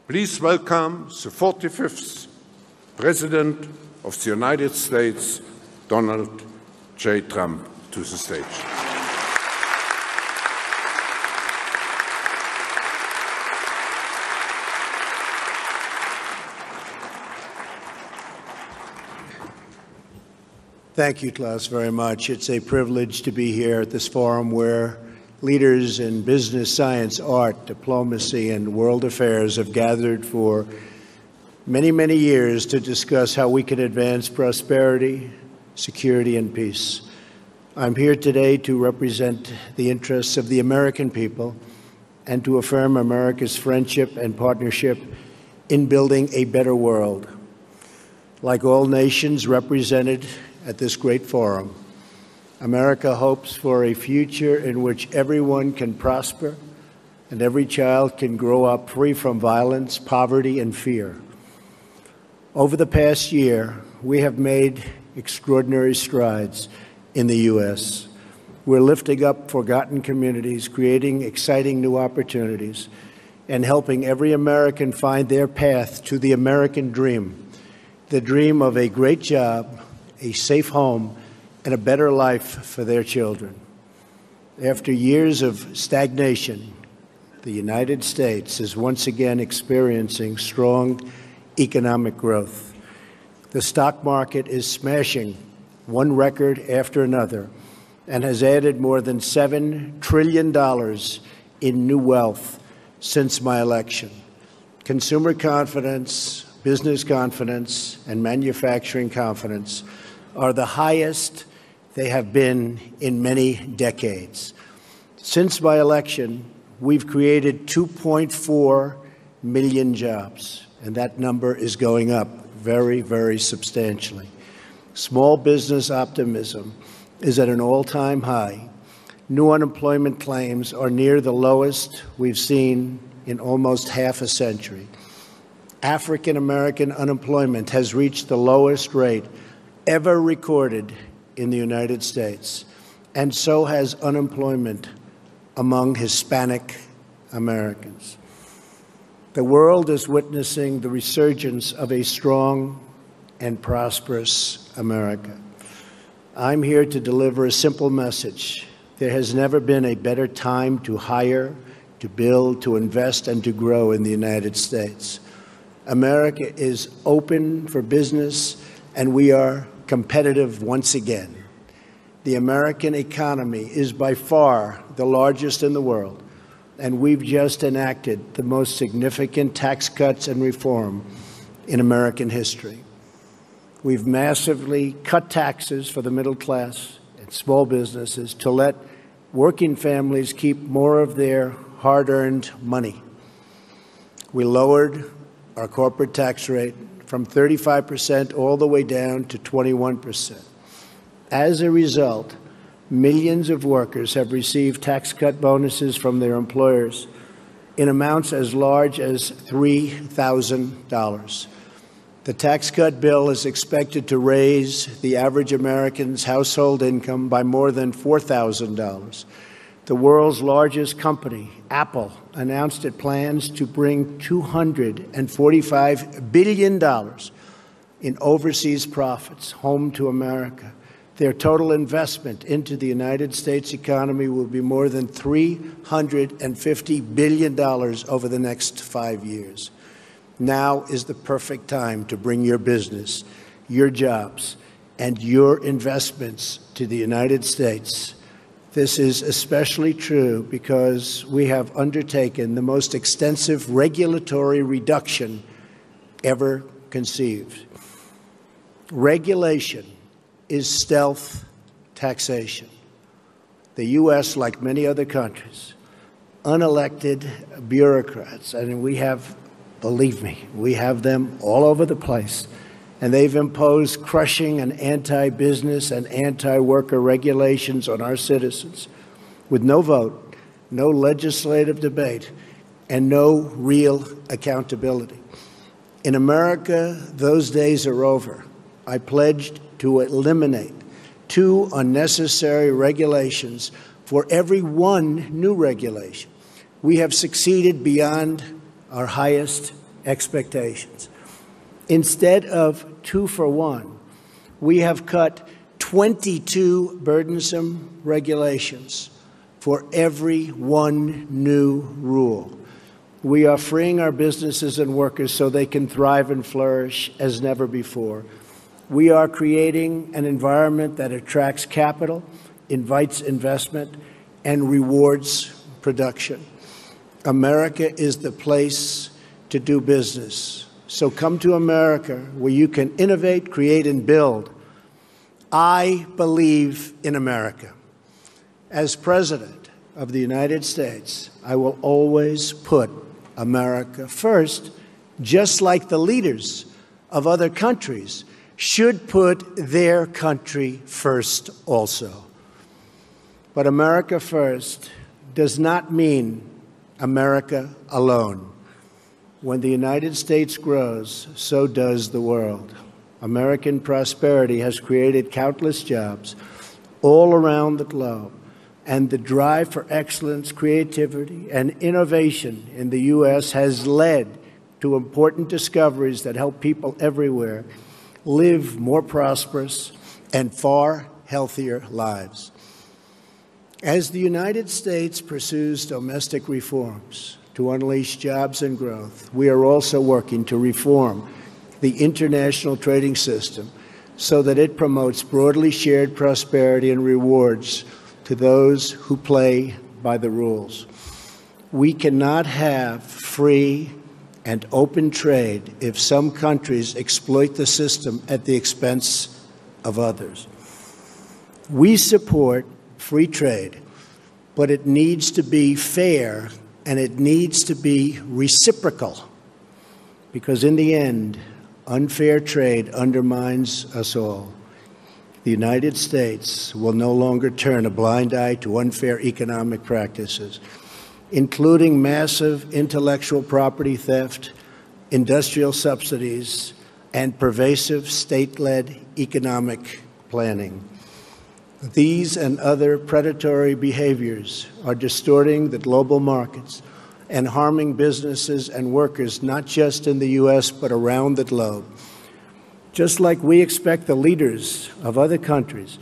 Please welcome the 45th President of the United States, Donald J. Trump, to the stage. Thank you, Klaus, very much. It's a privilege to be here at this forum where leaders in business, science, art, diplomacy, and world affairs have gathered for many, many years to discuss how we can advance prosperity, security, and peace. I'm here today to represent the interests of the American people and to affirm America's friendship and partnership in building a better world. Like all nations represented at this great forum, America hopes for a future in which everyone can prosper and every child can grow up free from violence, poverty, and fear. Over the past year, we have made extraordinary strides in the U.S. We're lifting up forgotten communities, creating exciting new opportunities, and helping every American find their path to the American dream, the dream of a great job, a safe home, and a better life for their children. After years of stagnation, the United States is once again experiencing strong economic growth. The stock market is smashing one record after another and has added more than $7 trillion in new wealth since my election. Consumer confidence, business confidence, and manufacturing confidence are the highest they have been in many decades. Since my election, we've created 2.4 million jobs, and that number is going up very, very substantially. Small business optimism is at an all-time high. New unemployment claims are near the lowest we've seen in almost half a century. African American unemployment has reached the lowest rate ever recorded in the United States, and so has unemployment among Hispanic Americans. The world is witnessing the resurgence of a strong and prosperous America. I'm here to deliver a simple message. There has never been a better time to hire, to build, to invest, and to grow in the United States. America is open for business, and we are competitive once again. The American economy is by far the largest in the world, and we've just enacted the most significant tax cuts and reform in American history. We've massively cut taxes for the middle class and small businesses to let working families keep more of their hard-earned money. We lowered our corporate tax rate from 35% all the way down to 21%. As a result, millions of workers have received tax cut bonuses from their employers in amounts as large as $3,000. The tax cut bill is expected to raise the average American's household income by more than $4,000. The world's largest company, Apple, announced it plans to bring $245 billion in overseas profits home to America. Their total investment into the United States economy will be more than $350 billion over the next 5 years. Now is the perfect time to bring your business, your jobs, and your investments to the United States. This is especially true because we have undertaken the most extensive regulatory reduction ever conceived. Regulation is stealth taxation. The U.S., like many other countries, unelected bureaucrats, and we have, believe me, we have them all over the place, and they've imposed crushing and anti-business and anti-worker regulations on our citizens with no vote, no legislative debate, and no real accountability. In America, those days are over. I pledged to eliminate 2 unnecessary regulations for every 1 new regulation. We have succeeded beyond our highest expectations. Instead of 2 for 1, we have cut 22 burdensome regulations for every one new rule. We are freeing our businesses and workers so they can thrive and flourish as never before. We are creating an environment that attracts capital, invites investment, and rewards production. America is the place to do business. So come to America, where you can innovate, create, and build. I believe in America. As President of the United States, I will always put America first, just like the leaders of other countries should put their country first also. But America first does not mean America alone. When the United States grows, so does the world. American prosperity has created countless jobs all around the globe, and the drive for excellence, creativity, and innovation in the U.S. has led to important discoveries that help people everywhere live more prosperous and far healthier lives. As the United States pursues domestic reforms to unleash jobs and growth, we are also working to reform the international trading system so that it promotes broadly shared prosperity and rewards to those who play by the rules. We cannot have free and open trade if some countries exploit the system at the expense of others. We support free trade, but it needs to be fair and it needs to be reciprocal, because in the end, unfair trade undermines us all. The United States will no longer turn a blind eye to unfair economic practices, including massive intellectual property theft, industrial subsidies, and pervasive state-led economic planning. These and other predatory behaviors are distorting the global markets and harming businesses and workers, not just in the U.S., but around the globe. Just like we expect the leaders of other countries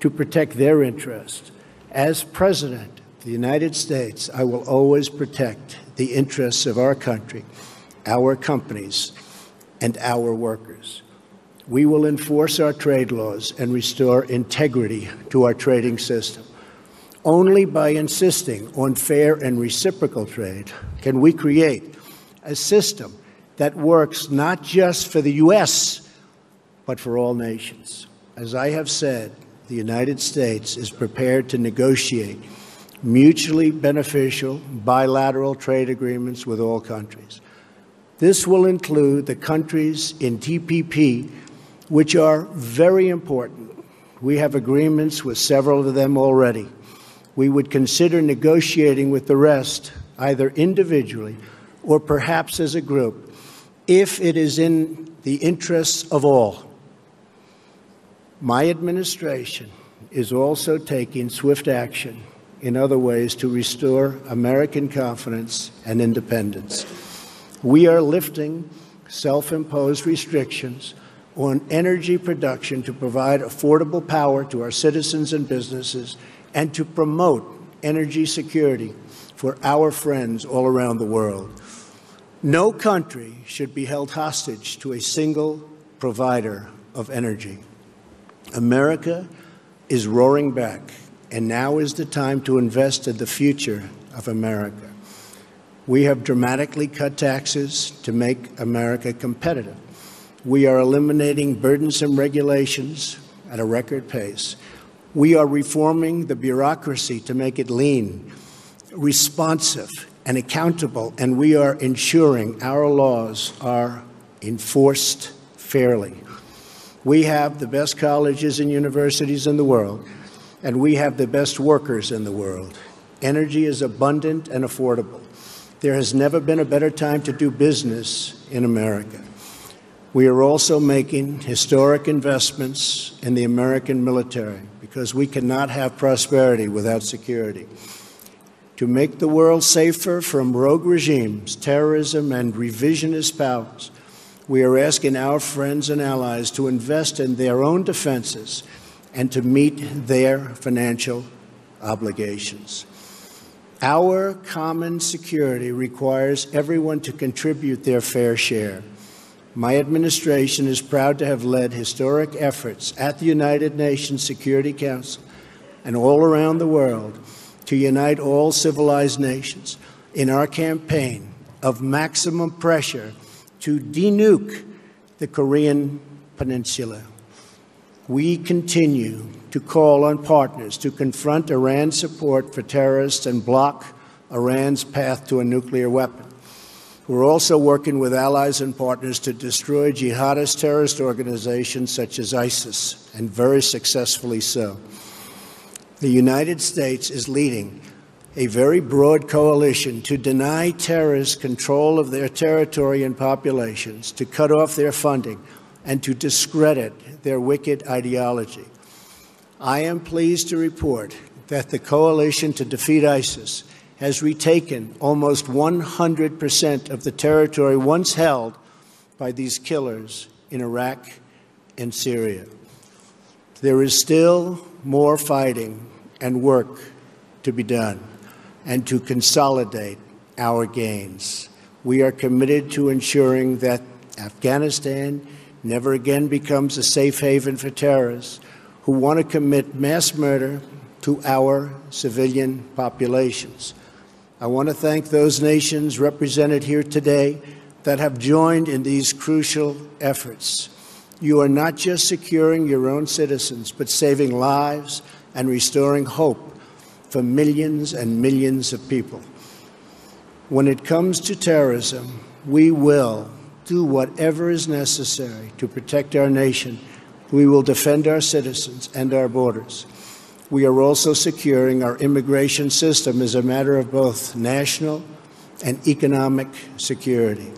to protect their interests, as President of the United States, I will always protect the interests of our country, our companies, and our workers. We will enforce our trade laws and restore integrity to our trading system. Only by insisting on fair and reciprocal trade can we create a system that works not just for the U.S., but for all nations. As I have said, the United States is prepared to negotiate mutually beneficial bilateral trade agreements with all countries. This will include the countries in TPP, which are very important. We have agreements with several of them already. We would consider negotiating with the rest, either individually or perhaps as a group, if it is in the interests of all. My administration is also taking swift action in other ways to restore American confidence and independence. We are lifting self-imposed restrictions on energy production to provide affordable power to our citizens and businesses and to promote energy security for our friends all around the world. No country should be held hostage to a single provider of energy. America is roaring back, and now is the time to invest in the future of America. We have dramatically cut taxes to make America competitive. We are eliminating burdensome regulations at a record pace. We are reforming the bureaucracy to make it lean, responsive, and accountable, and we are ensuring our laws are enforced fairly. We have the best colleges and universities in the world, and we have the best workers in the world. Energy is abundant and affordable. There has never been a better time to do business in America. We are also making historic investments in the American military because we cannot have prosperity without security. To make the world safer from rogue regimes, terrorism, and revisionist powers, we are asking our friends and allies to invest in their own defenses and to meet their financial obligations. Our common security requires everyone to contribute their fair share. My administration is proud to have led historic efforts at the United Nations Security Council and all around the world to unite all civilized nations in our campaign of maximum pressure to denuke the Korean Peninsula. We continue to call on partners to confront Iran's support for terrorists and block Iran's path to a nuclear weapon. We're also working with allies and partners to destroy jihadist terrorist organizations such as ISIS, and very successfully so. The United States is leading a very broad coalition to deny terrorists control of their territory and populations, to cut off their funding, and to discredit their wicked ideology. I am pleased to report that the coalition to defeat ISIS has retaken almost 100% of the territory once held by these killers in Iraq and Syria. There is still more fighting and work to be done and to consolidate our gains. We are committed to ensuring that Afghanistan never again becomes a safe haven for terrorists who want to commit mass murder to our civilian populations. I want to thank those nations represented here today that have joined in these crucial efforts. You are not just securing your own citizens, but saving lives and restoring hope for millions and millions of people. When it comes to terrorism, we will do whatever is necessary to protect our nation. We will defend our citizens and our borders. We are also securing our immigration system as a matter of both national and economic security.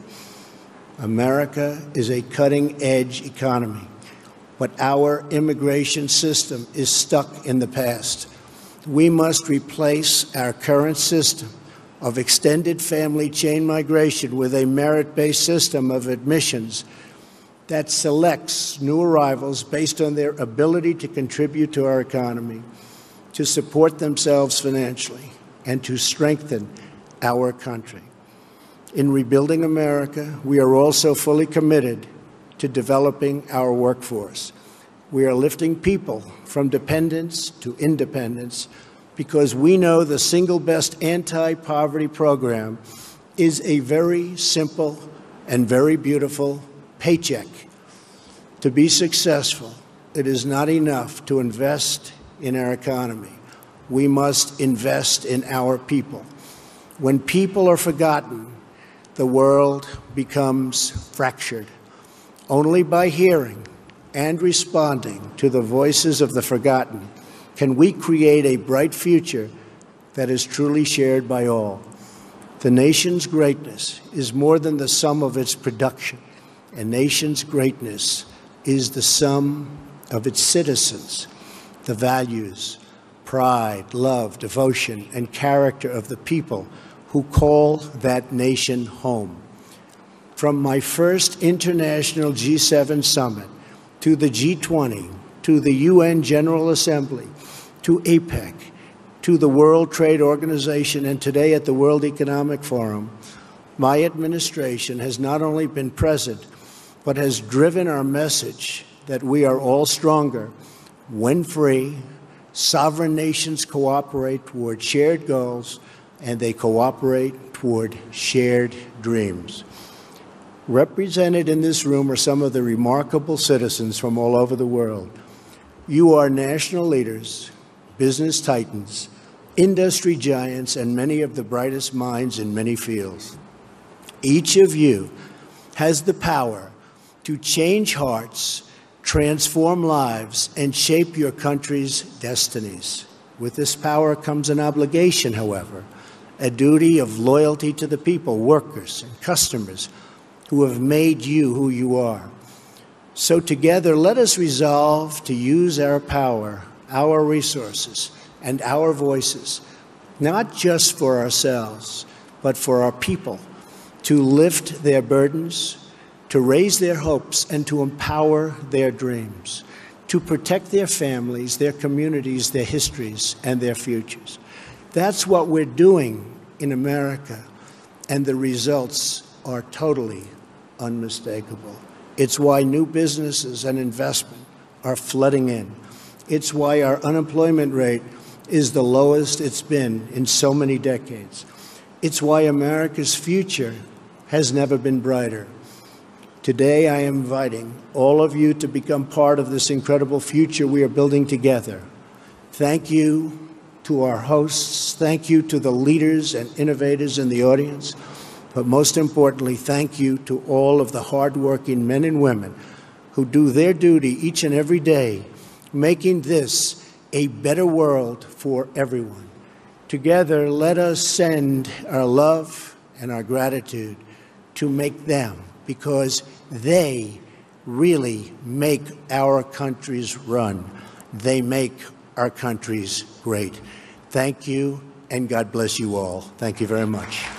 America is a cutting-edge economy, but our immigration system is stuck in the past. We must replace our current system of extended family chain migration with a merit-based system of admissions that selects new arrivals based on their ability to contribute to our economy, to support themselves financially, and to strengthen our country. In rebuilding America, we are also fully committed to developing our workforce. We are lifting people from dependence to independence because we know the single best anti-poverty program is a very simple and very beautiful paycheck. To be successful, it is not enough to invest in our economy. We must invest in our people. When people are forgotten, the world becomes fractured. Only by hearing and responding to the voices of the forgotten can we create a bright future that is truly shared by all. The nation's greatness is more than the sum of its production. A nation's greatness is the sum of its citizens, the values, pride, love, devotion, and character of the people who call that nation home. From my first international G7 summit to the G20, to the UN General Assembly, to APEC, to the World Trade Organization, and today at the World Economic Forum, my administration has not only been present, but has driven our message that we are all stronger when free, sovereign nations cooperate toward shared goals, and they cooperate toward shared dreams. Represented in this room are some of the remarkable citizens from all over the world. You are national leaders, business titans, industry giants, and many of the brightest minds in many fields. Each of you has the power to change hearts, transform lives, and shape your country's destinies. With this power comes an obligation, however, a duty of loyalty to the people, workers, and customers who have made you who you are. So together, let us resolve to use our power, our resources, and our voices not just for ourselves, but for our people, to lift their burdens, to raise their hopes, and to empower their dreams, to protect their families, their communities, their histories, and their futures. That's what we're doing in America, and the results are totally unmistakable. It's why new businesses and investment are flooding in. It's why our unemployment rate is the lowest it's been in so many decades. It's why America's future has never been brighter. Today, I am inviting all of you to become part of this incredible future we are building together. Thank you to our hosts. Thank you to the leaders and innovators in the audience. But most importantly, thank you to all of the hardworking men and women who do their duty each and every day, making this a better world for everyone. Together, let us send our love and our gratitude to make them, because they really make our countries run. They make our countries great. Thank you, and God bless you all. Thank you very much.